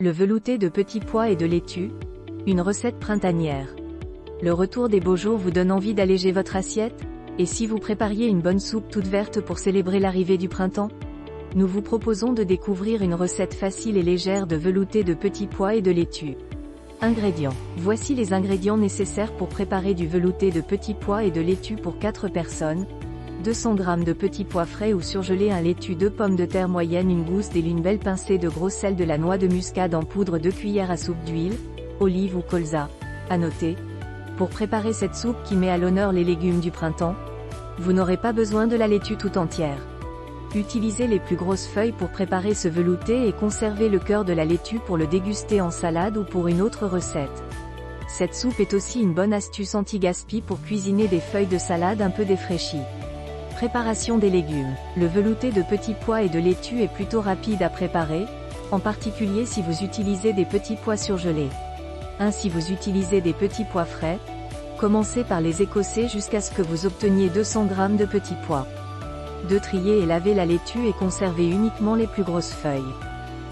Le velouté de petits pois et de laitue, une recette printanière. Le retour des beaux jours vous donne envie d'alléger votre assiette? Et si vous prépariez une bonne soupe toute verte pour célébrer l'arrivée du printemps? Nous vous proposons de découvrir une recette facile et légère de velouté de petits pois et de laitue. Ingrédients. Voici les ingrédients nécessaires pour préparer du velouté de petits pois et de laitue pour 4 personnes. 200 g de petits pois frais ou surgelés, un laitue, 2 pommes de terre moyennes, une gousse d'huile, une belle pincée de gros sel, de la noix de muscade en poudre, 2 cuillères à soupe d'huile, olive ou colza. À noter, pour préparer cette soupe qui met à l'honneur les légumes du printemps, vous n'aurez pas besoin de la laitue tout entière. Utilisez les plus grosses feuilles pour préparer ce velouté et conservez le cœur de la laitue pour le déguster en salade ou pour une autre recette. Cette soupe est aussi une bonne astuce anti-gaspi pour cuisiner des feuilles de salade un peu défraîchies. Préparation des légumes. Le velouté de petits pois et de laitue est plutôt rapide à préparer, en particulier si vous utilisez des petits pois surgelés. Si vous utilisez des petits pois frais, commencez par les écosser jusqu'à ce que vous obteniez 200 g de petits pois. 2. Trier et laver la laitue et conserver uniquement les plus grosses feuilles.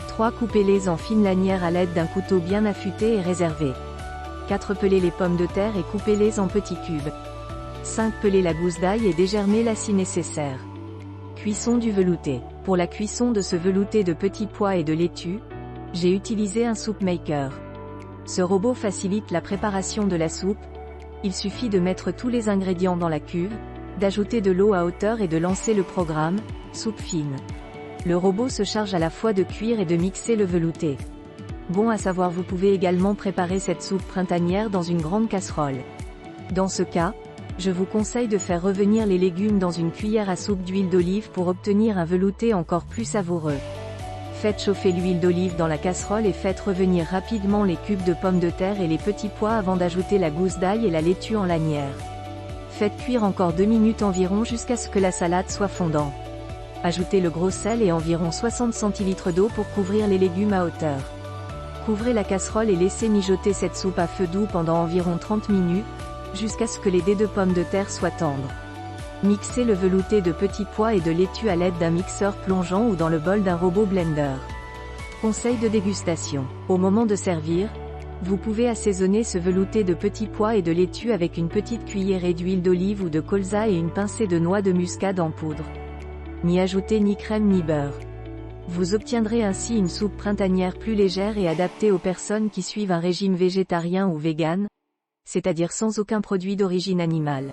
3. Coupez-les en fines lanières à l'aide d'un couteau bien affûté et réservé. 4. Pelez les pommes de terre et coupez-les en petits cubes. 5. Pelez la gousse d'ail et dégermez-la si nécessaire. Cuisson du velouté. Pour la cuisson de ce velouté de petits pois et de laitue, j'ai utilisé un soup maker. Ce robot facilite la préparation de la soupe. Il suffit de mettre tous les ingrédients dans la cuve, d'ajouter de l'eau à hauteur et de lancer le programme « Soupe fine ». Le robot se charge à la fois de cuire et de mixer le velouté. Bon à savoir, vous pouvez également préparer cette soupe printanière dans une grande casserole. Dans ce cas, je vous conseille de faire revenir les légumes dans une cuillère à soupe d'huile d'olive pour obtenir un velouté encore plus savoureux. Faites chauffer l'huile d'olive dans la casserole et faites revenir rapidement les cubes de pommes de terre et les petits pois avant d'ajouter la gousse d'ail et la laitue en lanières. Faites cuire encore 2 minutes environ jusqu'à ce que la salade soit fondante. Ajoutez le gros sel et environ 60 cl d'eau pour couvrir les légumes à hauteur. Couvrez la casserole et laissez mijoter cette soupe à feu doux pendant environ 30 minutes, jusqu'à ce que les dés de pommes de terre soient tendres. Mixez le velouté de petits pois et de laitue à l'aide d'un mixeur plongeant ou dans le bol d'un robot blender. Conseil de dégustation. Au moment de servir, vous pouvez assaisonner ce velouté de petits pois et de laitue avec une petite cuillerée d'huile d'olive ou de colza et une pincée de noix de muscade en poudre. N'y ajoutez ni crème ni beurre. Vous obtiendrez ainsi une soupe printanière plus légère et adaptée aux personnes qui suivent un régime végétarien ou vegan, c'est-à-dire sans aucun produit d'origine animale.